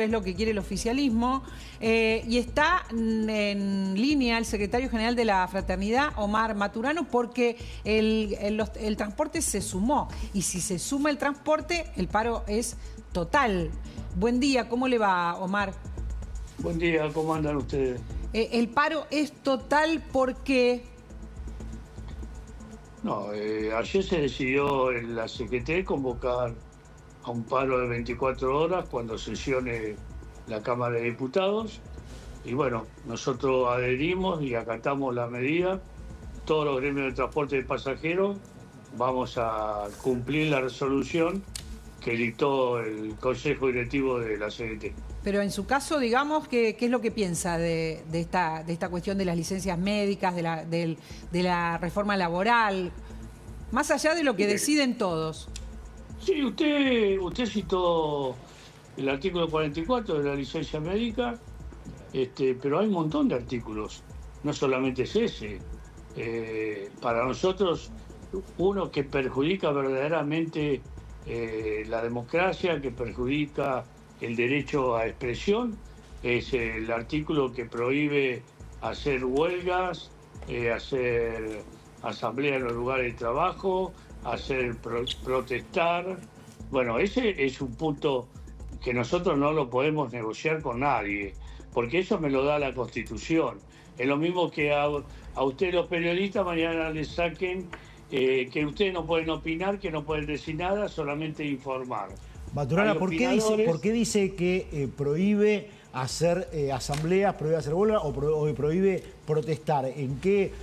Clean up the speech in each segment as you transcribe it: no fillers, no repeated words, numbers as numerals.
es lo que quiere el oficialismo. Y está en línea el secretario general de la Fraternidad, Omar Maturano, porque el transporte se sumó. Y si se suma el transporte, el paro es total. Buen día, ¿cómo le va, Omar? Buen día, ¿cómo andan ustedes? El paro es total porque... No, ayer se decidió en la CGT convocar a un paro de 24 horas cuando sesione la Cámara de Diputados. Y bueno, nosotros adherimos y acatamos la medida. Todos los gremios de transporte de pasajeros vamos a cumplir la resolución que dictó el Consejo Directivo de la CGT. Pero en su caso, digamos, ¿qué es lo que piensa de esta cuestión de las licencias médicas, de la reforma laboral? Más allá de lo que deciden todos. Sí, usted citó el artículo 44 de la licencia médica, pero hay un montón de artículos, no solamente es ese. Para nosotros, uno que perjudica verdaderamente la democracia, que perjudica el derecho a expresión, es el artículo que prohíbe hacer huelgas, hacer asamblea en los lugares de trabajo, hacer protestar. Bueno, ese es un punto que nosotros no lo podemos negociar con nadie, porque eso me lo da la Constitución. Es lo mismo que a ustedes los periodistas mañana les saquen que ustedes no pueden opinar, que no pueden decir nada, solamente informar. Maturana, ¿por qué dice que prohíbe hacer asambleas, prohíbe hacer huelga o prohíbe protestar? ¿En qué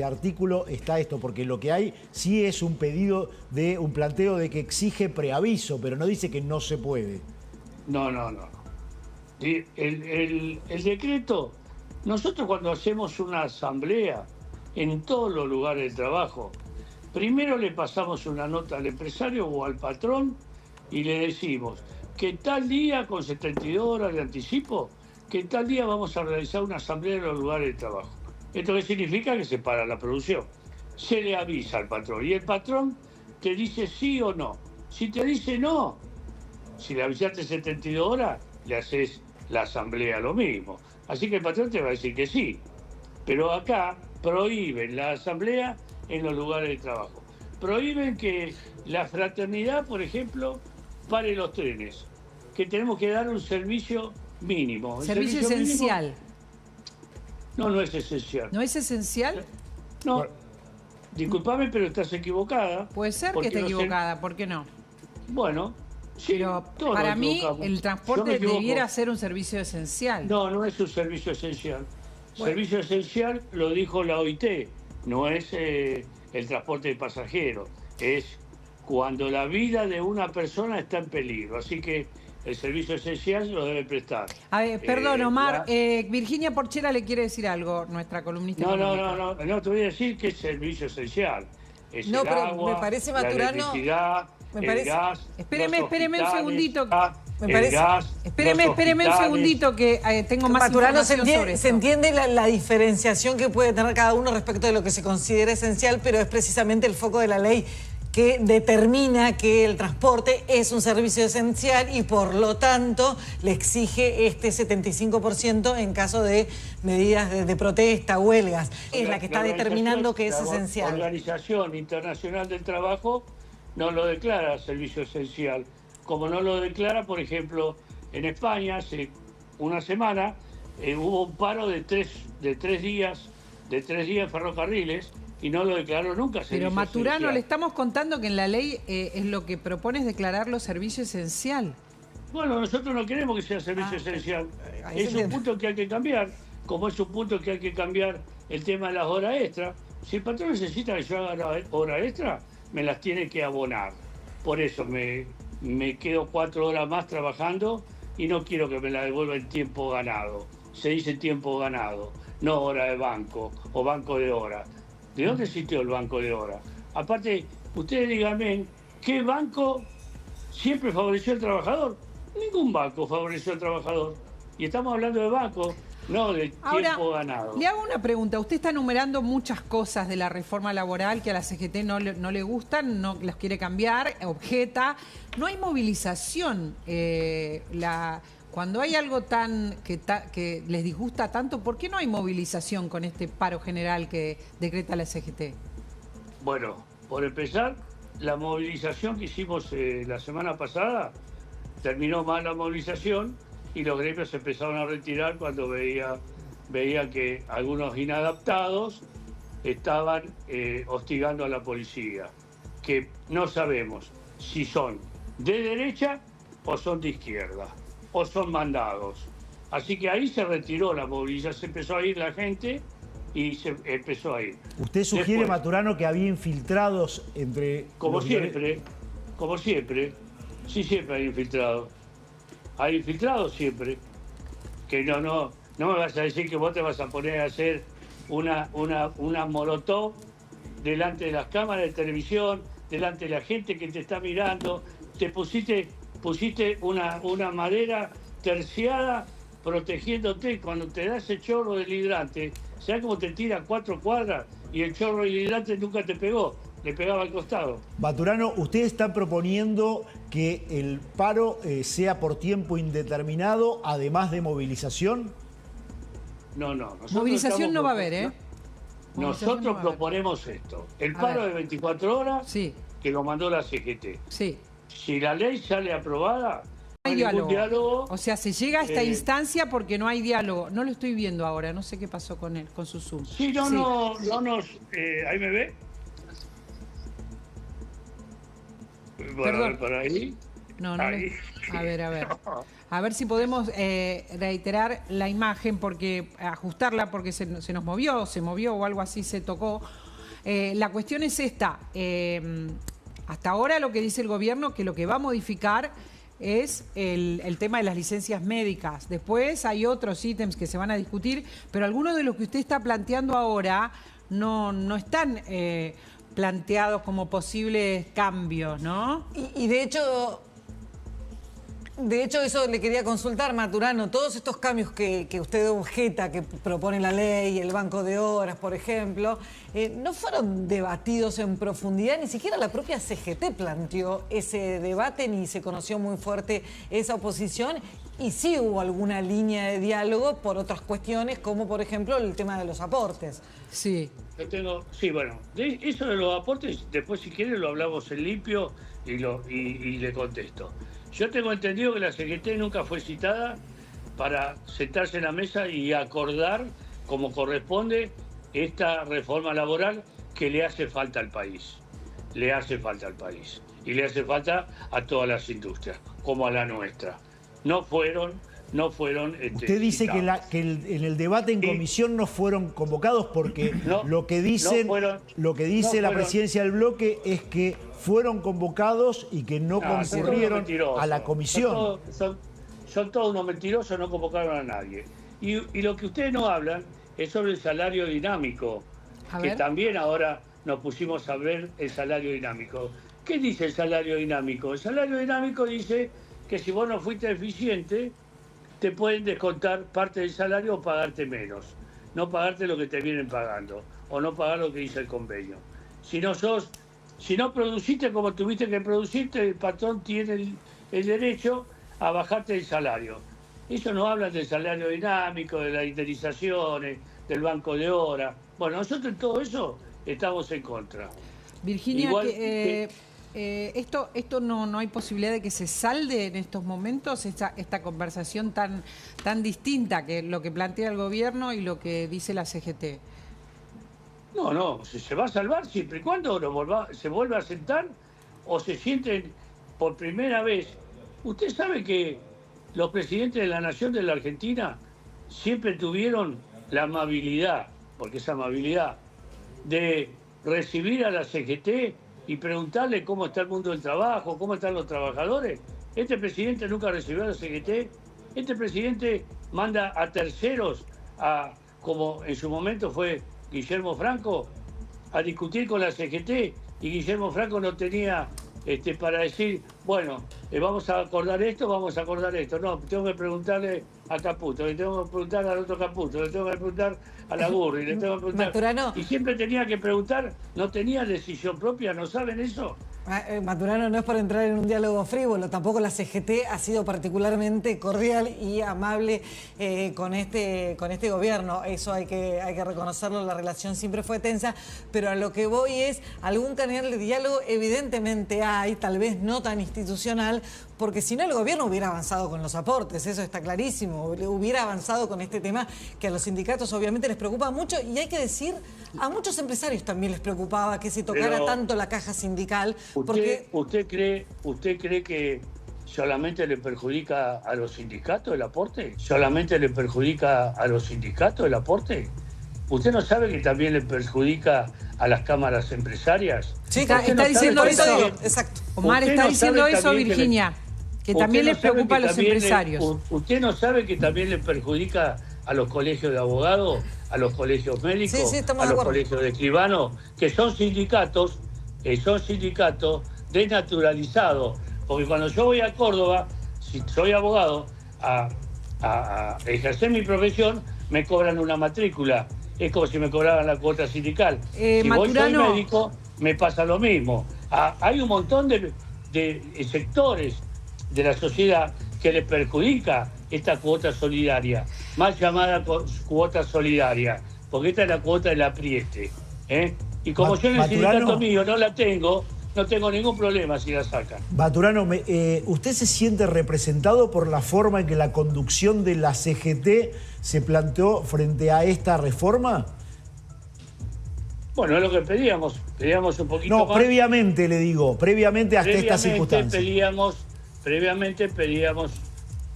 artículo está esto? Porque lo que hay sí es un pedido de un planteo de que exige preaviso, pero no dice que no se puede. No. El decreto, nosotros cuando hacemos una asamblea en todos los lugares de trabajo, primero le pasamos una nota al empresario o al patrón y le decimos que tal día, con 72 horas de anticipo, que tal día vamos a realizar una asamblea en los lugares de trabajo. ¿Esto qué significa? Que se para la producción. Se le avisa al patrón y el patrón te dice sí o no. Si te dice no, si le avisaste 72 horas, le haces la asamblea lo mismo. Así que el patrón te va a decir que sí. Pero acá prohíben la asamblea en los lugares de trabajo. Prohíben que la fraternidad, por ejemplo, pare los trenes, que tenemos que dar un servicio mínimo. Servicio esencial. Mínimo, no es esencial. ¿No es esencial? No. Disculpame, pero estás equivocada. Puede ser que esté equivocada, ¿por qué no? Bueno, sí. Pero para mí el transporte debiera ser un servicio esencial. No es un servicio esencial. Bueno. Servicio esencial lo dijo la OIT, no es el transporte de pasajeros, es cuando la vida de una persona está en peligro. Así que el servicio esencial lo debe prestar. A ver, perdón, Omar, Virginia Porchela le quiere decir algo, nuestra columnista. No, te voy a decir que es servicio esencial. Es no, el pero agua, me parece, Maturano, la electricidad, el gas, Espéreme un segundito. Espéreme un segundito que tengo más Maturano, información sobre esto. se entiende la diferenciación que puede tener cada uno respecto de lo que se considera esencial, pero es precisamente el foco de la ley que determina que el transporte es un servicio esencial y por lo tanto le exige este 75% en caso de medidas de protesta, huelgas. Es la que está determinando que es esencial. La Organización Internacional del Trabajo no lo declara servicio esencial, como no lo declara, por ejemplo, en España hace una semana hubo un paro de tres días ferrocarriles y no lo declaró nunca servicio Pero Maturano, esencial. le estamos contando que en la ley es lo que propone es declararlo servicio esencial. Bueno, nosotros no queremos que sea servicio esencial. Es un punto que hay que cambiar, como es un punto que hay que cambiar el tema de las horas extras. Si el patrón necesita que yo haga hora extra, me las tiene que abonar. Por eso me quedo 4 horas más trabajando y no quiero que me la devuelva en tiempo ganado. Se dice tiempo ganado, no hora de banco o banco de hora. ¿De dónde existió el banco de hora? Aparte, ustedes díganme, ¿qué banco siempre favoreció al trabajador? Ningún banco favoreció al trabajador. Y estamos hablando de banco, no de tiempo ganado. Le hago una pregunta. Usted está enumerando muchas cosas de la reforma laboral que a la CGT no le gustan, no las quiere cambiar, objeta. No hay movilización. Cuando hay algo que les disgusta tanto, ¿por qué no hay movilización con este paro general que decreta la CGT? Bueno, por empezar, la movilización que hicimos la semana pasada, terminó mal la movilización y los gremios se empezaron a retirar cuando veían que algunos inadaptados estaban hostigando a la policía, que no sabemos si son de derecha o son de izquierda, o son mandados. Así que ahí se retiró la movilización, se empezó a ir la gente y se empezó a ir. ¿Usted sugiere, después, Maturano, que había infiltrados entre... Como siempre, sí, siempre hay infiltrados. Hay infiltrados siempre. Que no me vas a decir que vos te vas a poner a hacer una molotov delante de las cámaras de televisión, delante de la gente que te está mirando. Te pusiste una madera terciada protegiéndote. Cuando te da ese chorro del hidrante, ¿sabes cómo te tira 4 cuadras y el chorro del hidrante nunca te pegó? Le pegaba al costado. Maturano, ¿usted está proponiendo que el paro sea por tiempo indeterminado, además de movilización? No. Movilización no va a haber, ¿eh? Nosotros proponemos esto. El paro de 24 horas, sí, que lo mandó la CGT. Sí. Si la ley sale aprobada, no hay diálogo. O sea, se llega a esta instancia porque no hay diálogo. No lo estoy viendo ahora, no sé qué pasó con él, con su Zoom. Sí, no nos... ¿ahí me ve? Bueno, perdón. A ver, por ahí. No. A ver. A ver si podemos reiterar la imagen, ajustarla porque se nos movió, o algo así se tocó. La cuestión es esta. Hasta ahora lo que dice el gobierno, que lo que va a modificar es el tema de las licencias médicas. Después hay otros ítems que se van a discutir, pero algunos de los que usted está planteando ahora no están planteados como posibles cambios, ¿no? Y de hecho, eso le quería consultar, Maturano. Todos estos cambios que usted objeta, que propone la ley, el banco de horas, por ejemplo, no fueron debatidos en profundidad. Ni siquiera la propia CGT planteó ese debate, ni se conoció muy fuerte esa oposición. Y sí hubo alguna línea de diálogo por otras cuestiones, como por ejemplo el tema de los aportes. Sí. Bueno, eso de los aportes, después si quiere lo hablamos en limpio y le contesto. Yo tengo entendido que la CGT nunca fue citada para sentarse en la mesa y acordar como corresponde esta reforma laboral que le hace falta al país. Le hace falta al país. Y le hace falta a todas las industrias, como a la nuestra. No fueron usted dice que en el debate en comisión no fueron convocados porque lo que dice la presidencia del bloque es que fueron convocados y que no concurrieron a la comisión. Son todos unos mentirosos, no convocaron a nadie. Y lo que ustedes no hablan es sobre el salario dinámico, que también ahora nos pusimos a ver el salario dinámico. ¿Qué dice el salario dinámico? El salario dinámico dice que si vos no fuiste eficiente, te pueden descontar parte del salario o pagarte menos. No pagarte lo que te vienen pagando, o no pagar lo que dice el convenio. Si no produciste como tuviste que producirte, el patrón tiene el derecho a bajarte el salario. Eso no hablan del salario dinámico, de las indemnizaciones, del banco de horas. Bueno, nosotros en todo eso estamos en contra. Virginia, esto no hay posibilidad de que se salde en estos momentos esta conversación tan distinta que lo que plantea el gobierno y lo que dice la CGT. No, se va a salvar siempre y cuando se vuelva a sentar o se sienten por primera vez. Usted sabe que los presidentes de la Nación de la Argentina siempre tuvieron la amabilidad, porque es amabilidad, de recibir a la CGT y preguntarle cómo está el mundo del trabajo, cómo están los trabajadores. Este presidente nunca recibió a la CGT. Este presidente manda a terceros, como en su momento fue Guillermo Franco, a discutir con la CGT, y Guillermo Franco no tenía para decir, bueno, vamos a acordar esto, vamos a acordar esto. No, tengo que preguntarle a Caputo, le tengo que preguntar al otro Caputo, le tengo que preguntar a la Gurri, le tengo que preguntar... Maturano. Y siempre tenía que preguntar, no tenía decisión propia, ¿no saben eso? Maturano, no es por entrar en un diálogo frívolo, tampoco la CGT ha sido particularmente cordial y amable con este gobierno. Eso hay que reconocerlo, la relación siempre fue tensa, pero a lo que voy es, algún canal de diálogo evidentemente hay, tal vez no tan institucional, porque si no el gobierno hubiera avanzado con los aportes, eso está clarísimo, hubiera avanzado con este tema que a los sindicatos obviamente les preocupa mucho, y hay que decir, a muchos empresarios también les preocupaba que se tocara tanto la caja sindical. ¿Usted cree que solamente le perjudica a los sindicatos el aporte? ¿Solamente le perjudica a los sindicatos el aporte? ¿Usted no sabe que también le perjudica a las cámaras empresarias? Sí, está diciendo eso. Exacto. Omar está diciendo eso, Virginia, que también les preocupa a los empresarios. ¿Usted no sabe que también le perjudica a los colegios de abogados, a los colegios médicos, a los colegios de escribanos, que son sindicatos desnaturalizados? Porque cuando yo voy a Córdoba, si soy abogado, a ejercer mi profesión, me cobran una matrícula. Es como si me cobraran la cuota sindical. Si voy soy médico, me pasa lo mismo. Hay un montón de sectores de la sociedad que les perjudica esta cuota solidaria, mal llamada cuota solidaria, porque esta es la cuota del apriete. Y como yo en el sindicato mío no la tengo, no tengo ningún problema si la sacan. Maturano, ¿usted se siente representado por la forma en que la conducción de la CGT se planteó frente a esta reforma? Bueno, es lo que pedíamos un poquito más. No, previamente le digo, previamente hasta esta circunstancia. Previamente pedíamos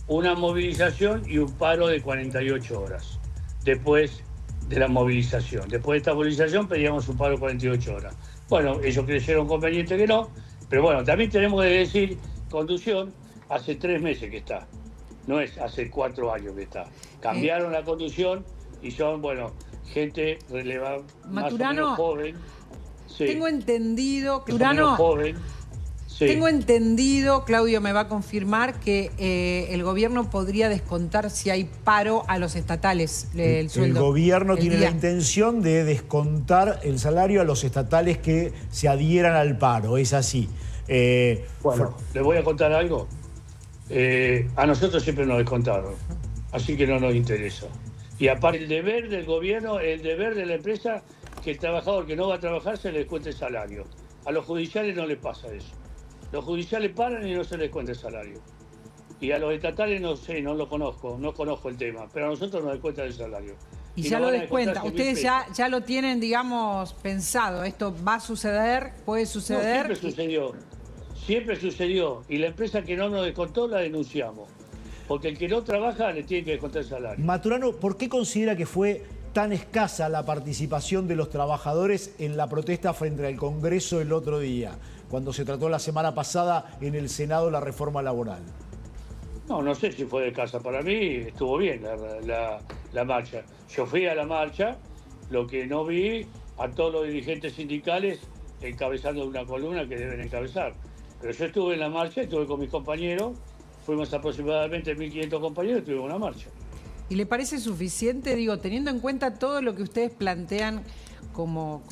una movilización y un paro de 48 horas. Después de la movilización. Después de esta movilización pedíamos un paro de 48 horas. Bueno, ellos creyeron conveniente que no, pero bueno, también tenemos que decir, conducción, hace 3 meses que está, no es hace 4 años que está. Cambiaron la conducción y son, bueno, gente relevante, más o menos joven. Sí, tengo entendido, joven. Sí. Tengo entendido, Claudio me va a confirmar, que el gobierno podría descontar si hay paro a los estatales el sueldo. El gobierno tiene la intención de descontar el salario a los estatales que se adhieran al paro, es así. Bueno, les voy a contar algo. A nosotros siempre nos descontaron, así que no nos interesa. Y aparte, el deber del gobierno, el deber de la empresa, que el trabajador que no va a trabajar se le descuente el salario. A los judiciales no les pasa eso. Los judiciales paran y no se les cuenta el salario. Y a los estatales no sé, no conozco el tema, pero a nosotros nos descuentan el salario. Y ya lo descuenta. Ustedes ya lo tienen, digamos, pensado. ¿Esto va a suceder? ¿Puede suceder? No, siempre sucedió. Y la empresa que no nos descontó la denunciamos. Porque el que no trabaja le tiene que descontar el salario. Maturano, ¿por qué considera que fue tan escasa la participación de los trabajadores en la protesta frente al Congreso el otro día, cuando se trató la semana pasada en el Senado la reforma laboral? No sé si fue escasa. Para mí estuvo bien la marcha. Yo fui a la marcha, lo que no vi a todos los dirigentes sindicales encabezando una columna que deben encabezar. Pero yo estuve en la marcha, estuve con mis compañeros, fuimos aproximadamente 1.500 compañeros y tuvimos una marcha. ¿Y le parece suficiente, digo, teniendo en cuenta todo lo que ustedes plantean como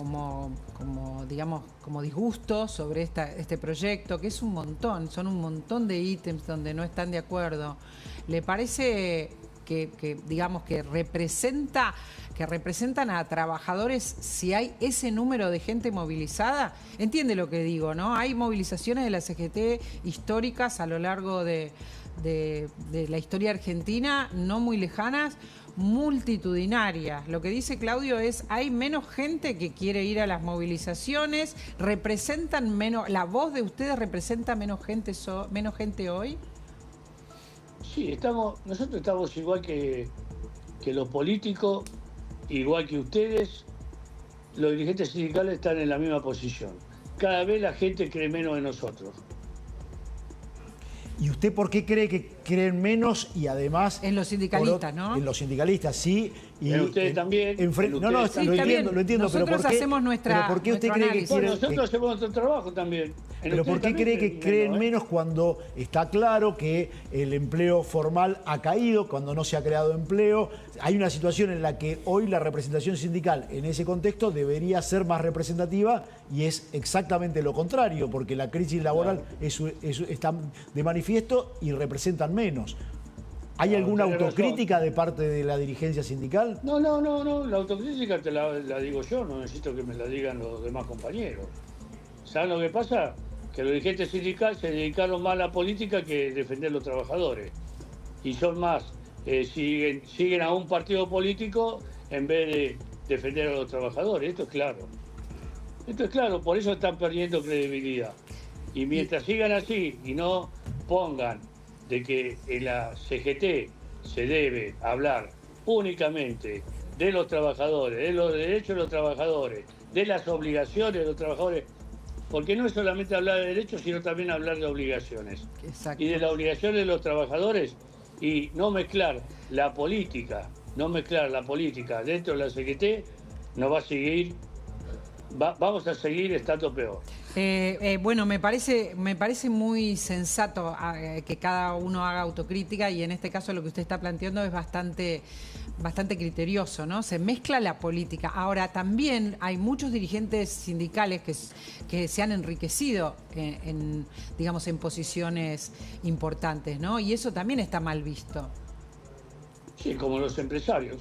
disgusto sobre este proyecto, que es un montón, son un montón de ítems donde no están de acuerdo? ¿Le parece que representan a trabajadores si hay ese número de gente movilizada? Entiende lo que digo, ¿no? Hay movilizaciones de la CGT históricas a lo largo de la historia argentina, no muy lejanas, multitudinarias. Lo que dice Claudio es, hay menos gente que quiere ir a las movilizaciones, representan menos, la voz de ustedes representa menos gente hoy. Sí, nosotros estamos igual que los políticos, igual que ustedes, los dirigentes sindicales están en la misma posición. Cada vez la gente cree menos en nosotros. ¿Y usted por qué cree que creen menos y además... En los sindicalistas, ¿no? En los sindicalistas, sí. Y en ustedes también. No, sí, lo entiendo. Nosotros pero hacemos nuestra. ¿por qué usted cree que quieren? Nosotros hacemos nuestro trabajo también. Pero ¿por qué cree que creen menos cuando está claro que el empleo formal ha caído, cuando no se ha creado empleo? Hay una situación en la que hoy la representación sindical en ese contexto debería ser más representativa y es exactamente lo contrario, porque la crisis laboral está de manifiesto y representan menos. ¿Hay alguna autocrítica de parte de la dirigencia sindical? No. La autocrítica te la digo yo, no necesito que me la digan los demás compañeros. ¿Saben lo que pasa? Que los dirigentes sindicales se dedicaron más a la política que defender a los trabajadores. Y son más, siguen a un partido político en vez de defender a los trabajadores. Esto es claro, por eso están perdiendo credibilidad. Y mientras sigan así y no pongan de que en la CGT se debe hablar únicamente de los trabajadores, de los derechos de los trabajadores, de las obligaciones de los trabajadores, porque no es solamente hablar de derechos, sino también hablar de obligaciones. Exacto. Y de las obligaciones de los trabajadores, y no mezclar la política dentro de la CGT, nos va a seguir, vamos a seguir estando peor. Bueno, me parece muy sensato que cada uno haga autocrítica y en este caso lo que usted está planteando es bastante criterioso, ¿no? Se mezcla la política. Ahora, también hay muchos dirigentes sindicales que se han enriquecido en posiciones importantes, ¿no? Y eso también está mal visto. Sí, como los empresarios.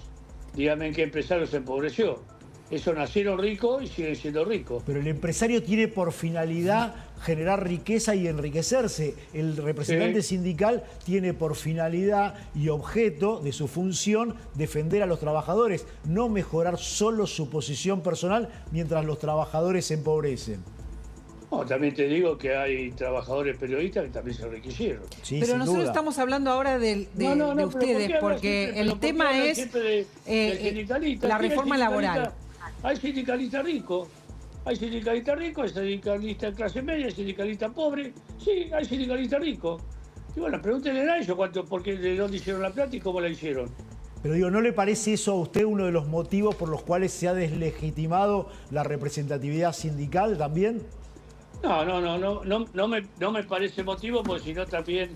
Dígame en qué empresario se empobreció. Eso nacieron ricos y siguen siendo ricos. Pero el empresario tiene por finalidad generar riqueza y enriquecerse. El representante sindical tiene por finalidad y objeto de su función defender a los trabajadores, no mejorar solo su posición personal mientras los trabajadores se empobrecen. No, también te digo que hay trabajadores periodistas que también se enriquecieron. Sí, pero nosotros estamos hablando ahora de ustedes, porque el tema es la reforma laboral. Hay sindicalistas ricos, hay sindicalistas de clase media, hay sindicalistas pobres, sí, hay sindicalistas ricos. Y bueno, pregúntenle a ellos de dónde hicieron la plata y cómo la hicieron. Pero digo, ¿no le parece eso a usted uno de los motivos por los cuales se ha deslegitimado la representatividad sindical también? No me parece motivo, porque si no también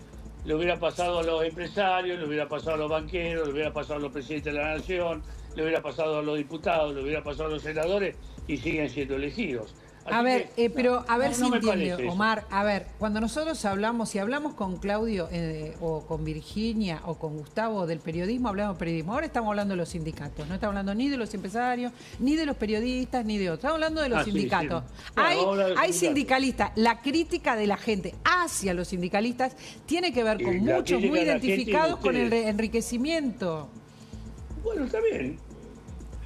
le hubiera pasado a los empresarios, le hubiera pasado a los banqueros, le hubiera pasado a los presidentes de la nación, le hubiera pasado a los diputados, le hubiera pasado a los senadores y siguen siendo elegidos. Así si entiende, Omar, a ver, cuando nosotros hablamos, si hablamos con Claudio o con Virginia o con Gustavo del periodismo, hablamos de periodismo. Ahora estamos hablando de los sindicatos, no estamos hablando ni de los empresarios, ni de los periodistas, ni de otros. Estamos hablando de los sindicatos. Sí. Hay sindicalistas. La crítica de la gente hacia los sindicalistas tiene que ver con muchos muy identificados con el enriquecimiento. Bueno, está bien.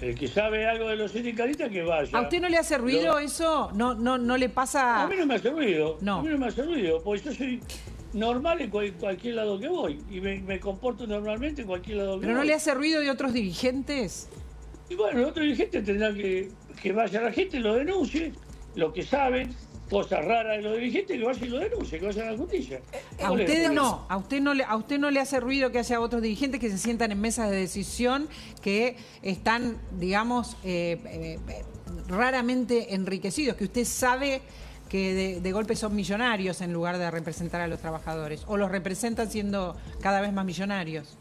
El que sabe algo de los sindicalistas, que vaya. ¿A usted no le hace ruido eso? ¿No le pasa...? A mí no me hace ruido. No. A mí no me hace ruido, porque yo soy normal en cualquier lado que voy. Y me comporto normalmente en cualquier lado que voy. ¿Pero no le hace ruido de otros dirigentes? Y bueno, los otros dirigentes tendrán que vaya la gente, lo denuncie, lo que saben, cosas raras de los dirigentes, que vayan y lo denuncien, que vayan a la justicia. A ustedes no, a usted no le hace ruido que haya otros dirigentes que se sientan en mesas de decisión que están, digamos, raramente enriquecidos, que usted sabe que de golpe son millonarios en lugar de representar a los trabajadores, o los representan siendo cada vez más millonarios.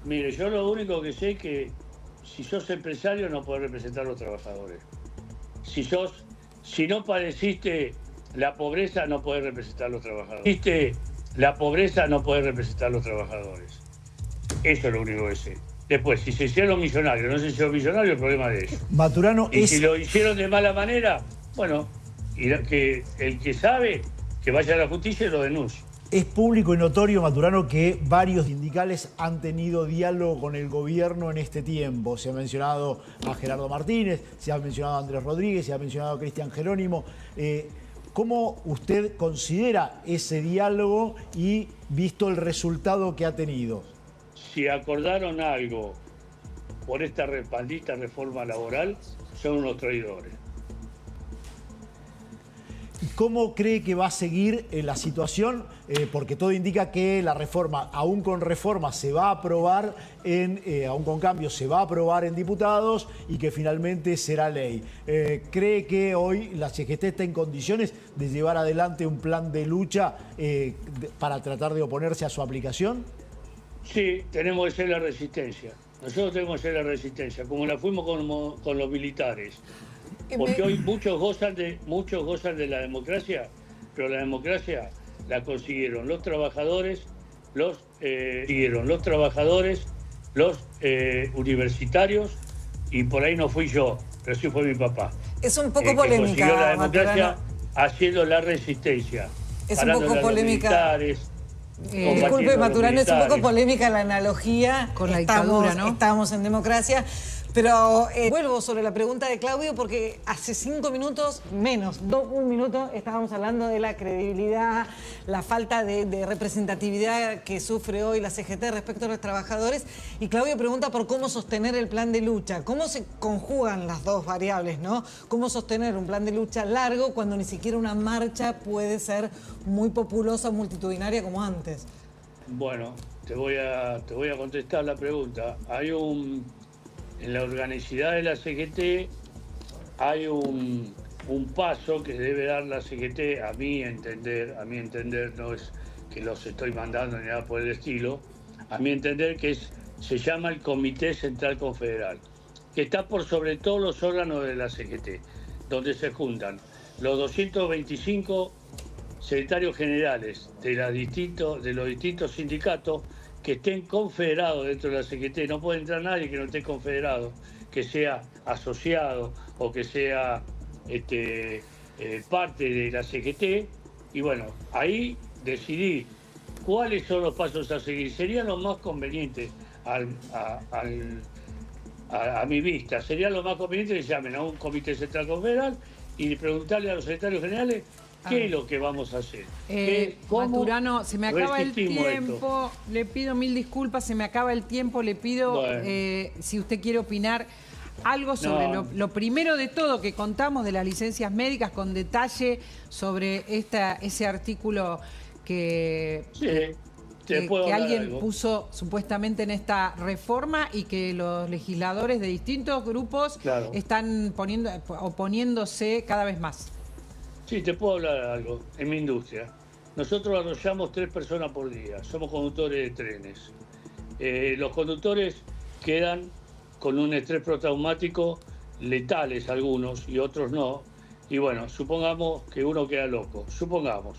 Mire, yo lo único que sé es que si sos empresario no podés representar a los trabajadores. Si no padeciste la pobreza, no podés representar a los trabajadores. La pobreza, no podés representar a los trabajadores. Eso es lo único que sé. Después, si se hicieron millonarios, no se hicieron millonarios, el problema de ellos. Maturano, si lo hicieron de mala manera, bueno, que el que sabe, que vaya a la justicia y lo denuncie. Es público y notorio, Maturano, que varios sindicales han tenido diálogo con el gobierno en este tiempo. Se ha mencionado a Gerardo Martínez, se ha mencionado a Andrés Rodríguez, se ha mencionado a Cristian Jerónimo. ¿Cómo usted considera ese diálogo y visto el resultado que ha tenido? Si acordaron algo por esta maldita reforma laboral, son unos traidores. ¿Cómo cree que va a seguir la situación? Porque todo indica que la reforma, aún con reforma, se va a aprobar, aún con cambios, se va a aprobar en diputados y que finalmente será ley. ¿Cree que hoy la CGT está en condiciones de llevar adelante un plan de lucha para tratar de oponerse a su aplicación? Sí, tenemos que ser la resistencia. Nosotros tenemos que ser la resistencia, como la fuimos con los militares. Porque hoy muchos gozan de la democracia, pero la democracia la consiguieron los trabajadores, los universitarios, y por ahí no fui yo, pero sí fue mi papá. Es un poco polémica, consiguió la democracia haciendo la resistencia. Es un poco polémica. Disculpe, Maturano, es un poco polémica la analogía con la dictadura, ¿no? Estamos en democracia. Pero vuelvo sobre la pregunta de Claudio, porque hace 5 minutos, un minuto, estábamos hablando de la credibilidad, la falta de representatividad que sufre hoy la CGT respecto a los trabajadores. Y Claudio pregunta por cómo sostener el plan de lucha. ¿Cómo se conjugan las dos variables, no? ¿Cómo sostener un plan de lucha largo cuando ni siquiera una marcha puede ser muy populosa, multitudinaria como antes? Bueno, te voy a contestar la pregunta. En la organicidad de la CGT hay un paso que debe dar la CGT, a mi entender, no es que los estoy mandando ni nada por el estilo, a mi entender que se llama el Comité Central Confederal, que está por sobre todos los órganos de la CGT, donde se juntan los 225 secretarios generales de los distintos sindicatos que estén confederados dentro de la CGT. No puede entrar nadie que no esté confederado, que sea asociado o que sea parte de la CGT. Y bueno, ahí decidí cuáles son los pasos a seguir. Sería lo más conveniente a mi vista. Sería lo más conveniente que llamen a un comité central confederal y preguntarle a los secretarios generales ¿qué es lo que vamos a hacer? Maturano, se me acaba el tiempo. Esto? Le pido 1000 disculpas, se me acaba el tiempo. Le pido, si usted quiere opinar, algo sobre lo primero de todo que contamos de las licencias médicas, con detalle sobre ese artículo que alguien puso supuestamente en esta reforma y que los legisladores de distintos grupos están oponiéndose cada vez más. Sí, te puedo hablar de algo. En mi industria, nosotros arrollamos 3 personas por día. Somos conductores de trenes. Los conductores quedan con un estrés postraumático, letales algunos y otros no. Y bueno, supongamos que uno queda loco. Supongamos.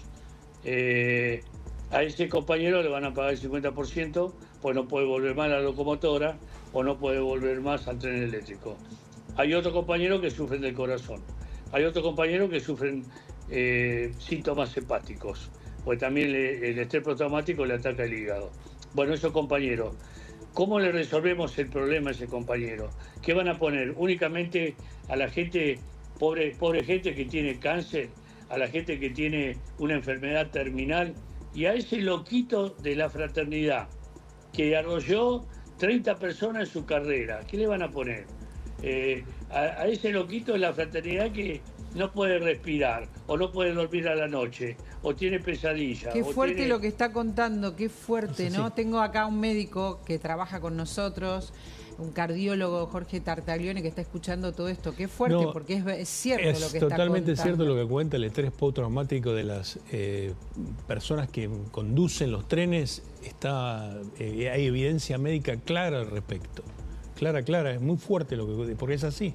A ese compañero le van a pagar el 50%, pues no puede volver más a la locomotora o no puede volver más al tren eléctrico. Hay otro compañero que sufre del corazón. Hay otros compañeros que sufren síntomas hepáticos, porque también el estrés postraumático le ataca el hígado. Bueno, esos compañeros, ¿cómo le resolvemos el problema a ese compañero? ¿Qué van a poner? Únicamente a la gente, pobre gente que tiene cáncer, a la gente que tiene una enfermedad terminal, y a ese loquito de la fraternidad que arrolló 30 personas en su carrera, ¿qué le van a poner? A ese loquito de la fraternidad que no puede respirar o no puede dormir a la noche o tiene pesadillas. Qué fuerte lo que está contando, qué fuerte, ¿no? Tengo acá un médico que trabaja con nosotros, un cardiólogo, Jorge Tartaglione, que está escuchando todo esto. Qué fuerte, porque es cierto lo que está contando. Es totalmente cierto lo que cuenta. El estrés postraumático de las personas que conducen los trenes, hay evidencia médica clara al respecto. Clara, es muy fuerte porque es así.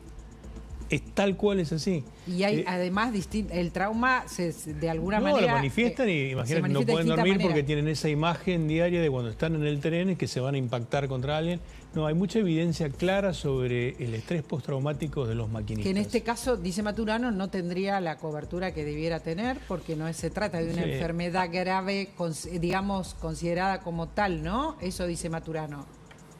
Es tal cual, es así. Y hay además el trauma de alguna manera... lo manifiestan y imagínate, no pueden dormir porque tienen esa imagen diaria de cuando están en el tren que se van a impactar contra alguien. No, hay mucha evidencia clara sobre el estrés postraumático de los maquinistas. Que en este caso, dice Maturano, no tendría la cobertura que debiera tener porque no se trata de una enfermedad grave, digamos, considerada como tal, ¿no? Eso dice Maturano.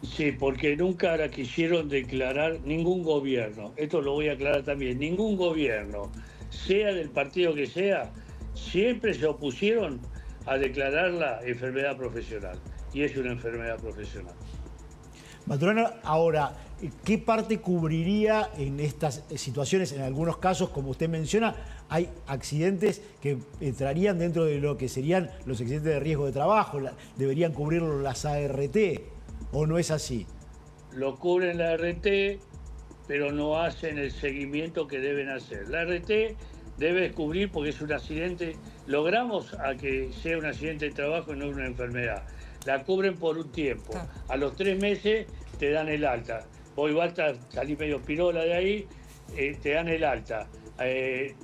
Sí, porque nunca la quisieron declarar ningún gobierno. Esto lo voy a aclarar también. Ningún gobierno, sea del partido que sea, siempre se opusieron a declararla enfermedad profesional. Y es una enfermedad profesional. Maturano, ahora, ¿qué parte cubriría en estas situaciones? En algunos casos, como usted menciona, hay accidentes que entrarían dentro de lo que serían los accidentes de riesgo de trabajo. ¿Deberían cubrirlo las ART o no es así? Lo cubren la ART, pero no hacen el seguimiento que deben hacer. La ART debe cubrir porque es un accidente. Logramos a que sea un accidente de trabajo y no una enfermedad. La cubren por un tiempo. A los 3 meses te dan el alta. Vos igual salís medio pirola de ahí, te dan el alta.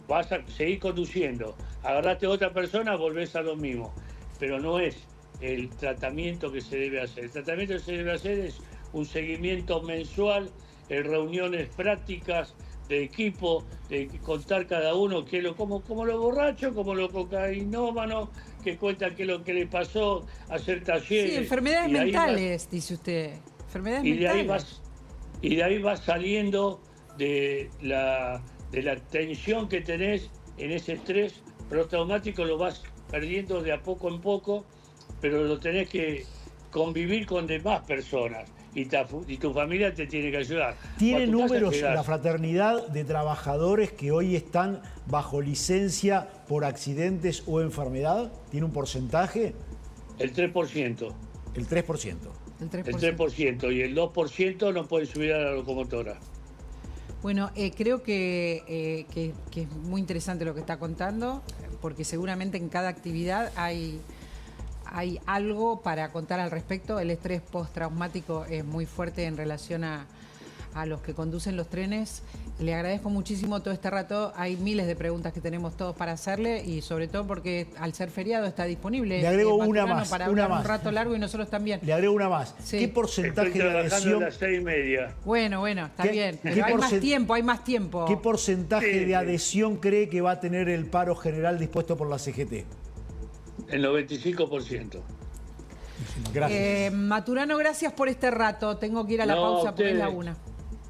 Vas a seguir conduciendo. Agarraste a otra persona, volvés a lo mismo. Pero no es el tratamiento que se debe hacer. El tratamiento que se debe hacer es un seguimiento mensual, reuniones prácticas de equipo, de contar cada uno como los borrachos, como los cocainómanos, que cuentan qué es lo que les pasó, hacer talleres. Sí, enfermedades mentales, dice usted. Enfermedades mentales. Y de ahí vas saliendo de la tensión que tenés en ese estrés postraumático, lo vas perdiendo de a poco en poco, pero lo tenés que convivir con demás personas. Y tu familia te tiene que ayudar. ¿Tiene números la fraternidad de trabajadores que hoy están bajo licencia por accidentes o enfermedad? ¿Tiene un porcentaje? El 3%. El 3%. El 3%. Y el 2% no puede subir a la locomotora. Bueno, creo que es muy interesante lo que está contando, porque seguramente en cada actividad hay algo para contar al respecto. El estrés postraumático es muy fuerte en relación a los que conducen los trenes. Le agradezco muchísimo todo este rato. Hay miles de preguntas que tenemos todos para hacerle y sobre todo porque al ser feriado está disponible. Le agrego una más. Para hablar un rato largo y nosotros también. Le agrego una más. Sí. ¿Qué porcentaje de adhesión? A las 6:30. Bueno, está bien. Pero hay más tiempo. ¿Qué porcentaje de adhesión cree que va a tener el paro general dispuesto por la CGT? El 95%. Gracias. Maturano, gracias por este rato. Tengo que ir a la pausa porque es la 1.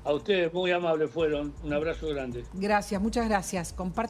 A ustedes, muy amables fueron. Un abrazo grande. Gracias, muchas gracias.